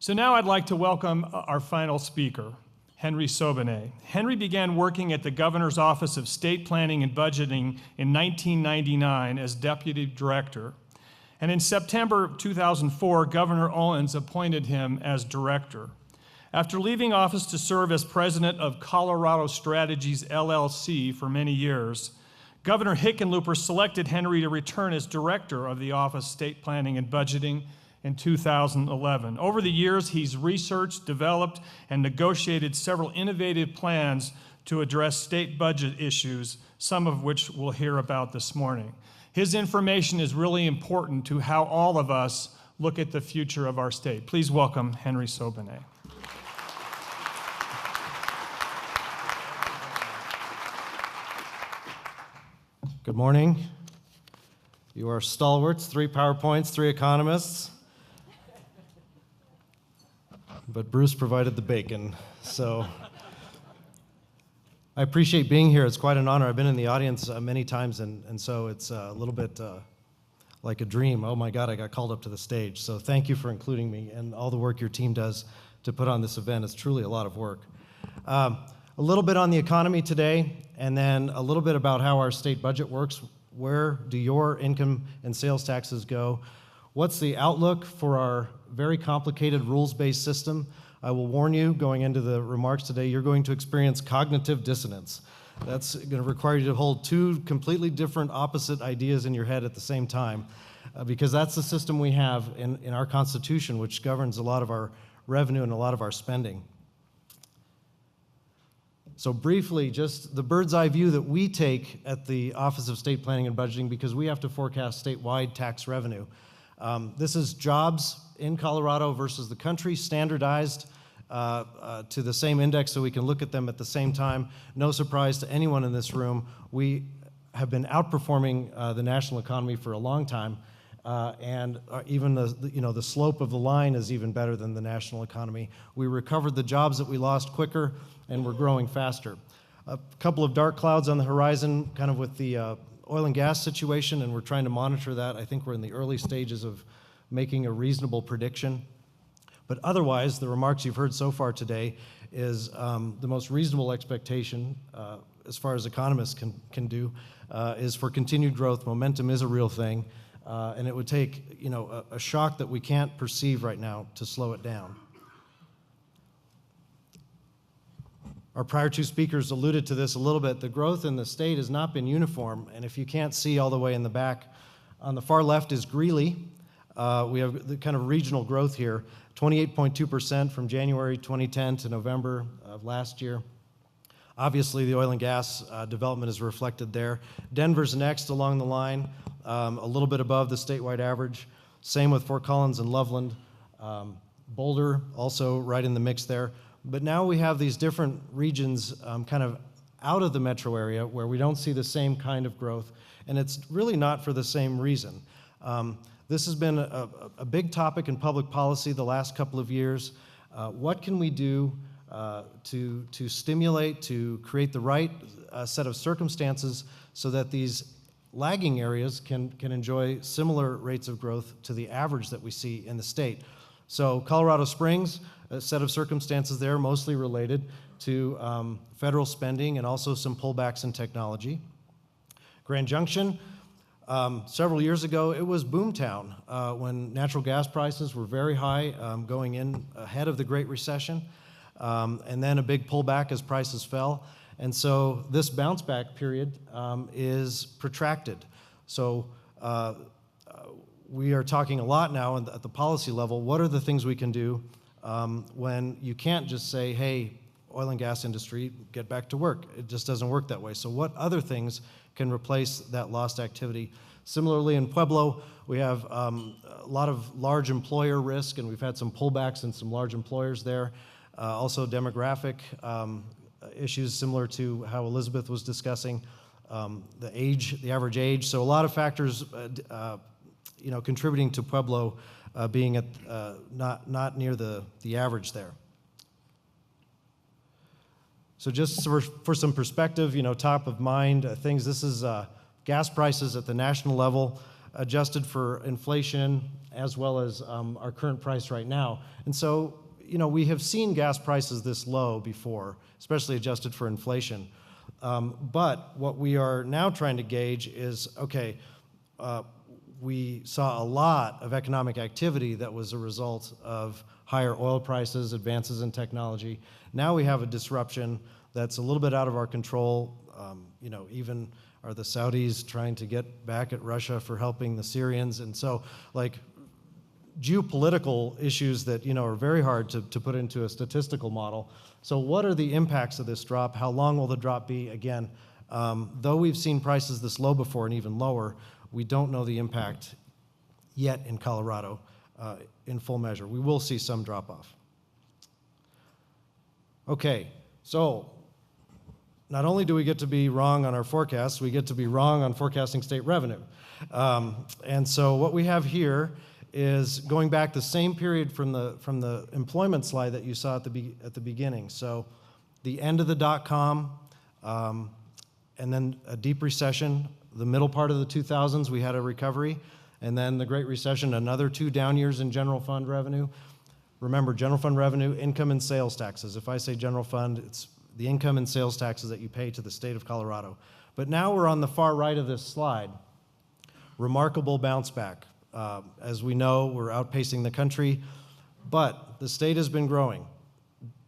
So now I'd like to welcome our final speaker, Henry Sobanet. Henry began working at the Governor's Office of State Planning and Budgeting in 1999 as Deputy Director. And in September 2004, Governor Owens appointed him as Director. After leaving office to serve as President of Colorado Strategies, LLC for many years, Governor Hickenlooper selected Henry to return as Director of the Office of State Planning and Budgeting in 2011. Over the years, he's researched, developed, and negotiated several innovative plans to address state budget issues, some of which we'll hear about this morning. His information is really important to how all of us look at the future of our state. Please welcome Henry Sobanet. Good morning. You are stalwarts, 3 PowerPoints, 3 economists. But Bruce provided the bacon, so I appreciate being here. It's quite an honor. I've been in the audience many times, and so it's a little bit like a dream. Oh my God, I got called up to the stage. So thank you for including me and all the work your team does to put on this event. It's truly a lot of work. A little bit on the economy today, and then a little bit about how our state budget works. Where do your income and sales taxes go? What's the outlook for our very complicated rules-based system? I will warn you, going into the remarks today, you're going to experience cognitive dissonance. That's going to require you to hold 2 completely different opposite ideas in your head at the same time, because that's the system we have in our Constitution, which governs a lot of our revenue and a lot of our spending. So briefly, just the bird's eye view that we take at the Office of State Planning and Budgeting, because we have to forecast statewide tax revenue. This is jobs in Colorado versus the country, standardized to the same index so we can look at them at the same time. No surprise to anyone in this room, we have been outperforming the national economy for a long time, and even the slope of the line is even better than the national economy. We recovered the jobs that we lost quicker, and we're growing faster. A couple of dark clouds on the horizon, kind of with the oil and gas situation, and we're trying to monitor that. I think we're in the early stages of making a reasonable prediction. But otherwise, the remarks you've heard so far today is the most reasonable expectation, as far as economists can do, is for continued growth. Momentum is a real thing, and it would take a shock that we can't perceive right now to slow it down. Our prior 2 speakers alluded to this a little bit. The growth in the state has not been uniform, and if you can't see all the way in the back, on the far left is Greeley. We have the kind of regional growth here, 28.2% from January 2010 to November of last year. Obviously, the oil and gas development is reflected there. Denver's next along the line, a little bit above the statewide average. Same with Fort Collins and Loveland. Boulder also right in the mix there. But now we have these different regions kind of out of the metro area where we don't see the same kind of growth, and it's really not for the same reason. This has been a big topic in public policy the last couple of years. What can we do to stimulate, to create the right set of circumstances so that these lagging areas can enjoy similar rates of growth to the average that we see in the state? So Colorado Springs, a set of circumstances there mostly related to federal spending and also some pullbacks in technology. Grand Junction, several years ago, it was boomtown when natural gas prices were very high going in ahead of the Great Recession, and then a big pullback as prices fell. And so this bounce back period is protracted. So we are talking a lot now at the policy level. What are the things we can do when you can't just say, hey, oil and gas industry, get back to work? It just doesn't work that way. So what other things can replace that lost activity? Similarly, in Pueblo, we have a lot of large employer risk, and we've had some pullbacks in some large employers there. Also demographic issues similar to how Elizabeth was discussing, the average age. So a lot of factors contributing to Pueblo being at not near the average there. So just for some perspective, top of mind things, this is gas prices at the national level. adjusted for inflation as well as our current price right now. And so, we have seen gas prices this low before, especially adjusted for inflation. But what we are now trying to gauge is, okay, we saw a lot of economic activity that was a result of higher oil prices, advances in technology. Now we have a disruption that's a little bit out of our control. Even are the Saudis trying to get back at Russia for helping the Syrians? And so, geopolitical issues that, are very hard to put into a statistical model. So what are the impacts of this drop? How long will the drop be? Again, though we've seen prices this low before and even lower, we don't know the impact yet in Colorado in full measure. We will see some drop off. Okay, so not only do we get to be wrong on our forecasts, we get to be wrong on forecasting state revenue. And so what we have here is going back the same period from the employment slide that you saw at the beginning. So the end of the dot-com, and then a deep recession. The middle part of the 2000s, we had a recovery. And then the Great Recession, another 2 down years in general fund revenue. Remember, general fund revenue, income and sales taxes. If I say general fund, it's the income and sales taxes that you pay to the state of Colorado. But now we're on the far right of this slide. Remarkable bounce back. As we know, we're outpacing the country, but the state has been growing.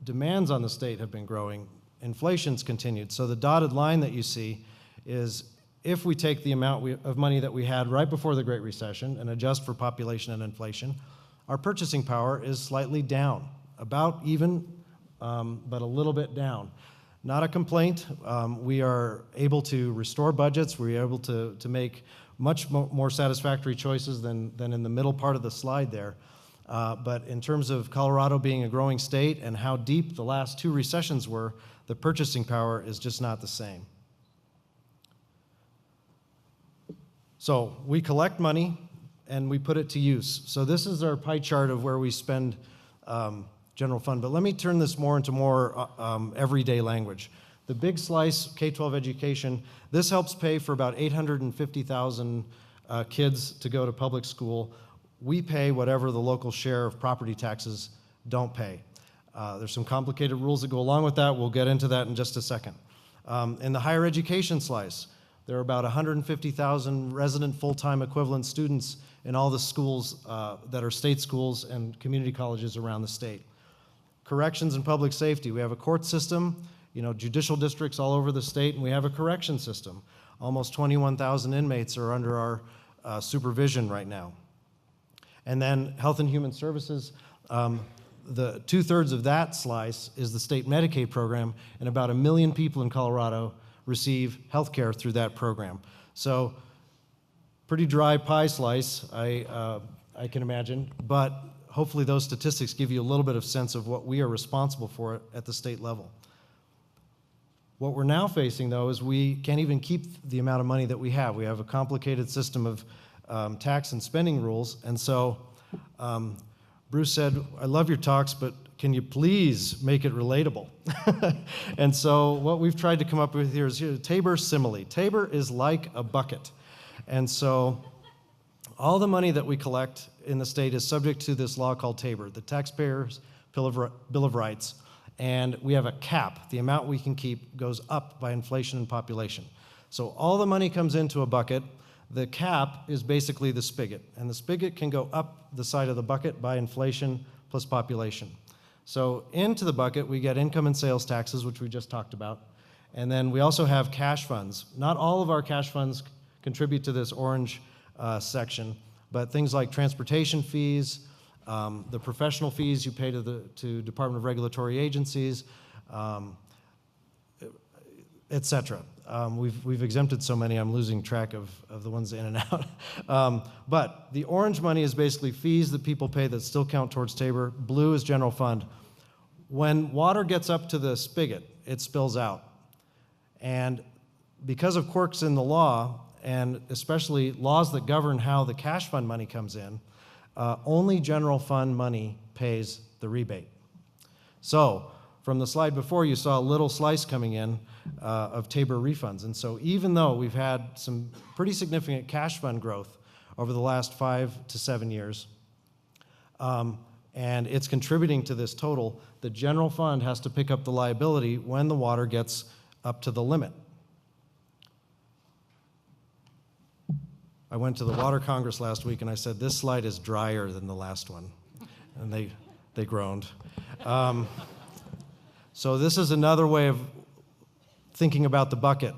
Demands on the state have been growing. Inflation's continued. So the dotted line that you see is if we take the amount of money that we had right before the Great Recession and adjust for population and inflation, our purchasing power is slightly down, about even, but a little bit down. Not a complaint. We are able to restore budgets. We're able to make much more satisfactory choices than in the middle part of the slide there. But in terms of Colorado being a growing state and how deep the last 2 recessions were, the purchasing power is just not the same. So we collect money and we put it to use. So this is our pie chart of where we spend general fund. But let me turn this more into more everyday language. The big slice, K-12 education, this helps pay for about 850,000 kids to go to public school. We pay whatever the local share of property taxes don't pay. There's some complicated rules that go along with that. We'll get into that in just a second. In the higher education slice, there are about 150,000 resident full-time equivalent students in all the schools that are state schools and community colleges around the state. Corrections and public safety, we have a court system, judicial districts all over the state, and we have a correction system. Almost 21,000 inmates are under our supervision right now. And then Health and Human Services, the 2/3 of that slice is the state Medicaid program, and about 1 million people in Colorado receive health care through that program. So pretty dry pie slice, I can imagine, but hopefully those statistics give you a little bit of sense of what we are responsible for at the state level. What we're now facing, though, is we can't even keep the amount of money that we have. We have a complicated system of tax and spending rules, and so Bruce said, I love your talks, but can you please make it relatable? And so what we've tried to come up with here is Tabor simile. Tabor is like a bucket. And so all the money that we collect in the state is subject to this law called Tabor, the Taxpayers' Bill of Rights. And we have a cap. The amount we can keep goes up by inflation and population. So all the money comes into a bucket. The cap is basically the spigot. And the spigot can go up the side of the bucket by inflation plus population. So into the bucket, we get income and sales taxes, which we just talked about. And then we also have cash funds. Not all of our cash funds contribute to this orange section, but things like transportation fees, the professional fees you pay to Department of Regulatory Agencies, et cetera. We've exempted so many, I'm losing track of the ones in and out. But the orange money is basically fees that people pay that still count towards Tabor. Blue is general fund. When water gets up to the spigot, it spills out. And because of quirks in the law, and especially laws that govern how the cash fund money comes in, only general fund money pays the rebate. So from the slide before, you saw a little slice coming in of Tabor refunds. And so even though we've had some pretty significant cash fund growth over the last 5 to 7 years. And it's contributing to this total. The general fund has to pick up the liability when the water gets up to the limit. I went to the Water Congress last week and I said, this slide is drier than the last one. And they groaned. So this is another way of thinking about the bucket.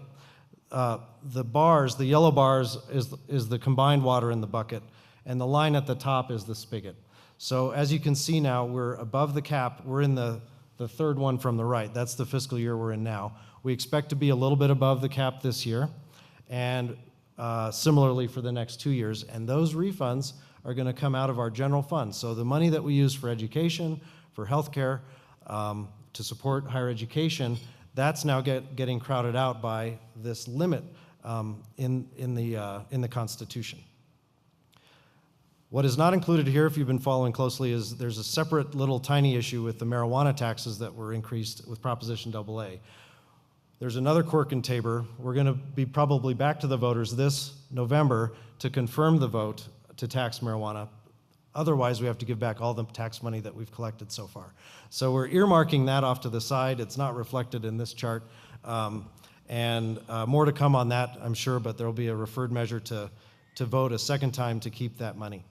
The bars, the yellow bars, is the combined water in the bucket, and the line at the top is the spigot. So as you can see now, we're above the cap. We're in the third one from the right. That's the fiscal year we're in now. We expect to be a little bit above the cap this year, and similarly for the next 2 years. And those refunds are going to come out of our general fund. So the money that we use for education, for healthcare, to support higher education, that's now getting crowded out by this limit in the Constitution. What is not included here, if you've been following closely, is there's a separate little tiny issue with the marijuana taxes that were increased with Proposition AA. There's another quirk in Tabor. We're going to be probably back to the voters this November to confirm the vote to tax marijuana. Otherwise, we have to give back all the tax money that we've collected so far. So we're earmarking that off to the side. It's not reflected in this chart. And more to come on that, I'm sure, but there will be a referred measure to vote a second time to keep that money.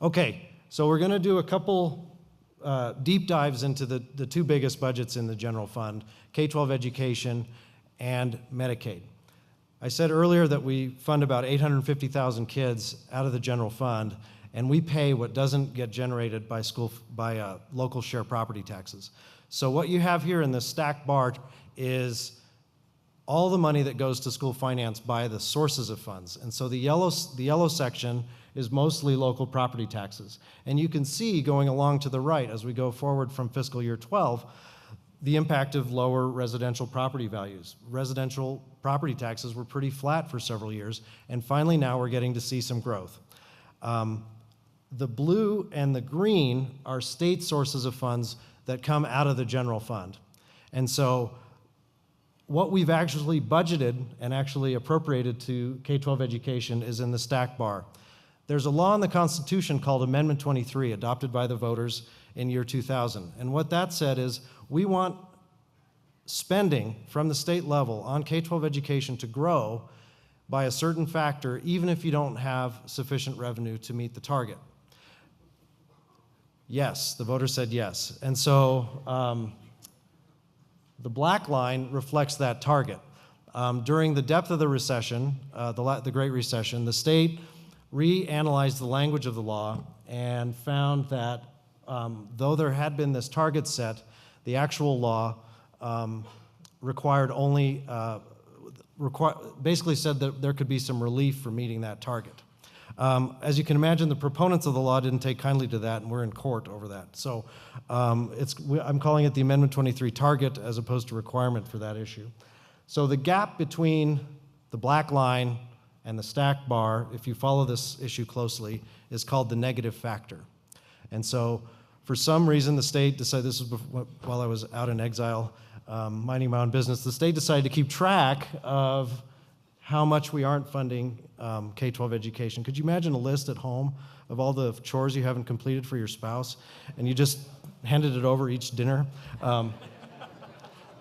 Okay, so we're going to do a couple deep dives into the two biggest budgets in the general fund, K-12 education and Medicaid. I said earlier that we fund about 850,000 kids out of the general fund, and we pay what doesn't get generated by local share property taxes. So what you have here in this stacked bar is all the money that goes to school finance by the sources of funds. And so the yellow section is mostly local property taxes. And you can see going along to the right as we go forward from fiscal year 12, the impact of lower residential property values. Residential property taxes were pretty flat for several years, and finally now we're getting to see some growth. The blue and the green are state sources of funds that come out of the general fund. And so what we've actually budgeted and actually appropriated to K-12 education is in the stacked bar. There's a law in the Constitution called Amendment 23, adopted by the voters in year 2000. And what that said is we want spending from the state level on K-12 education to grow by a certain factor, even if you don't have sufficient revenue to meet the target. Yes, the voters said yes. And so the black line reflects that target. During the depth of the recession, the Great Recession, the state reanalyzed the language of the law and found that though there had been this target set, the actual law required only, basically said that there could be some relief for meeting that target. As you can imagine, the proponents of the law didn't take kindly to that, and we're in court over that. So I'm calling it the Amendment 23 target as opposed to requirement for that issue. So the gap between the black line and the stacked bar, if you follow this issue closely, is called the negative factor. And so for some reason, the state decided, this was while I was out in exile, minding my own business, the state decided to keep track of how much we aren't funding K-12 education. Could you imagine a list at home of all the chores you haven't completed for your spouse, and you just handed it over each dinner?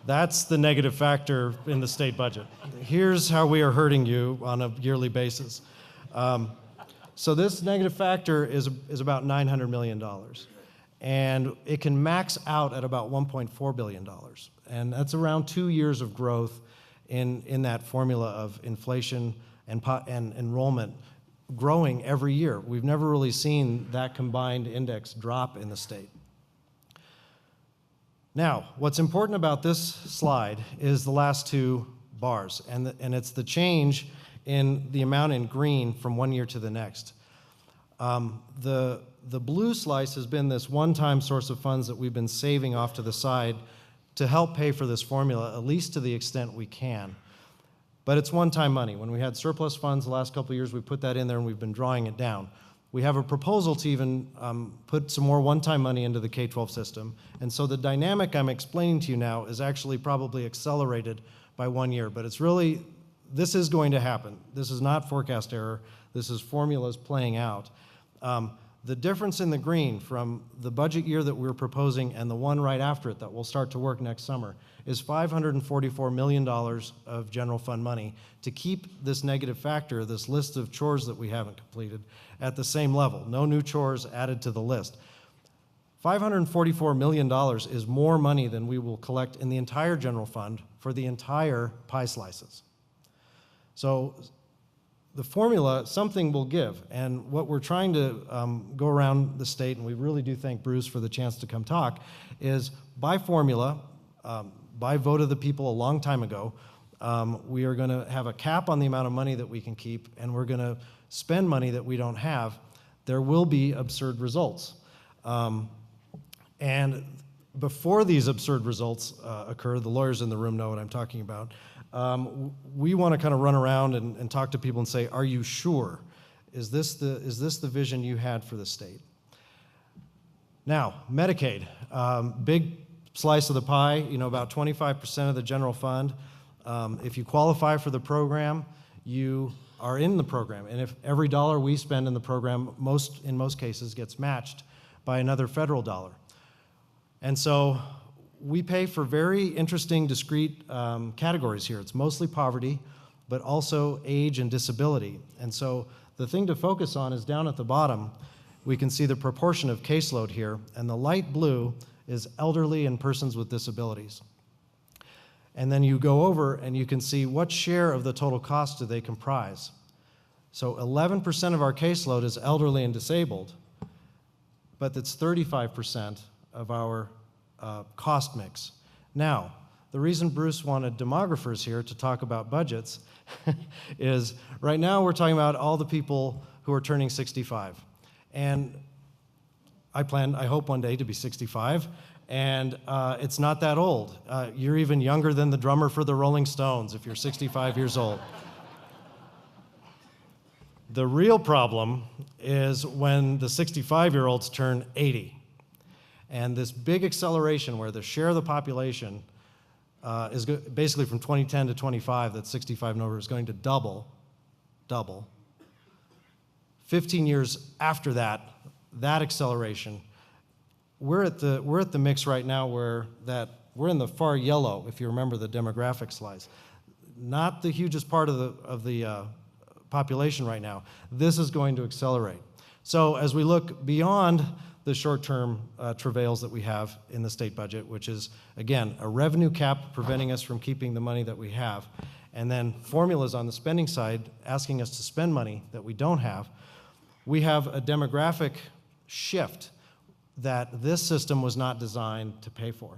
That's the negative factor in the state budget. Here's how we are hurting you on a yearly basis. So this negative factor is about $900 million. And it can max out at about $1.4 billion. And that's around 2 years of growth in that formula of inflation and enrollment growing every year. We've never really seen that combined index drop in the state. Now, what's important about this slide is the last two bars, and it's the change in the amount in green from one year to the next. The blue slice has been this one-time source of funds that we've been saving off to the side to help pay for this formula, at least to the extent we can. But it's one-time money. When we had surplus funds the last couple of years, we put that in there and we've been drawing it down. We have a proposal to even put some more one-time money into the K-12 system. And so the dynamic I'm explaining to you now is actually probably accelerated by 1 year. But it's really, this is going to happen. This is not forecast error. This is formulas playing out. The difference in the green from the budget year that we're proposing and the one right after it that will start to work next summer is $544 million of general fund money to keep this negative factor, this list of chores that we haven't completed, at the same level. No new chores added to the list. $544 million is more money than we will collect in the entire general fund for the entire pie slices. So the formula, something will give. And what we're trying to go around the state, and we really do thank Bruce for the chance to come talk, is by formula, by vote of the people a long time ago, we are going to have a cap on the amount of money that we can keep, and we're going to spend money that we don't have. There will be absurd results. And before these absurd results occur, the lawyers in the room know what I'm talking about, we want to kind of run around and talk to people and say, are you sure? Is this the vision you had for the state? Now, Medicaid, big slice of the pie, about 25% of the general fund. If you qualify for the program, you are in the program. And if every dollar we spend in the program, in most cases, gets matched by another federal dollar. And so we pay for very interesting, discrete categories here. It's mostly poverty, but also age and disability. And so the thing to focus on is down at the bottom. We can see the proportion of caseload here, and the light blue is elderly and persons with disabilities. And then you go over and you can see what share of the total cost do they comprise. So 11% of our caseload is elderly and disabled, but that's 35% of our cost mix. Now, the reason Bruce wanted demographers here to talk about budgets is right now we're talking about all the people who are turning 65. And I hope one day to be 65, and it's not that old. You're even younger than the drummer for the Rolling Stones if you're 65 years old. The real problem is when the 65-year-olds turn 80. And this big acceleration where the share of the population is basically from 2010 to 25, that's 65 and over, is going to double. 15 years after that acceleration, we're at the mix right now where we're in the far yellow, if you remember the demographic slides. Not the hugest part of the population right now. This is going to accelerate. So as we look beyond the short-term travails that we have in the state budget, which is, again, a revenue cap preventing us from keeping the money that we have, and then formulas on the spending side asking us to spend money that we don't have, we have a demographic shift that this system was not designed to pay for.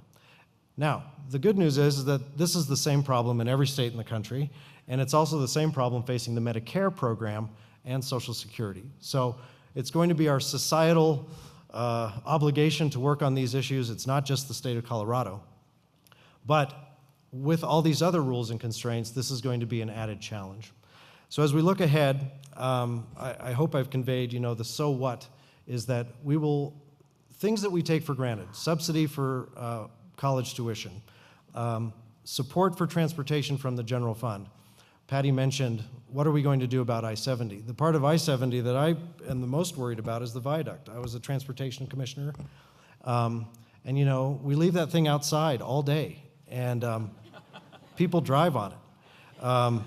Now, the good news is that this is the same problem in every state in the country, and it's also the same problem facing the Medicare program and Social Security. So it's going to be our societal obligation to work on these issues. It's not just the state of Colorado. But with all these other rules and constraints, this is going to be an added challenge. So as we look ahead, I hope I've conveyed, the so what is that things that we take for granted, subsidy for college tuition, support for transportation from the general fund. Patty mentioned, what are we going to do about I-70? The part of I-70 that I am the most worried about is the viaduct. I was a transportation commissioner, and we leave that thing outside all day, and people drive on it.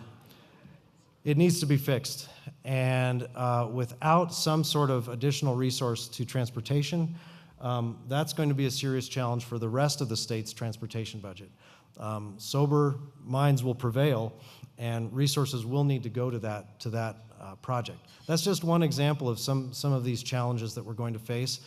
It needs to be fixed, and without some sort of additional resource to transportation, that's going to be a serious challenge for the rest of the state's transportation budget. Sober minds will prevail, and resources will need to go to that project. That's just one example of some of these challenges that we're going to face.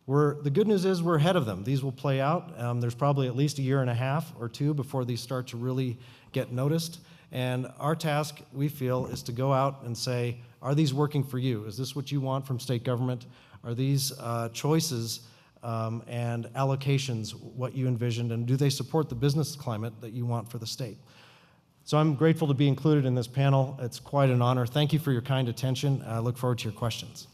The good news is we're ahead of them. These will play out. There's probably at least a year and a half or two before these start to really get noticed. And our task, we feel, is to go out and say, are these working for you? Is this what you want from state government? Are these choices and allocations what you envisioned, and do they support the business climate that you want for the state? So I'm grateful to be included in this panel. It's quite an honor. Thank you for your kind attention. I look forward to your questions.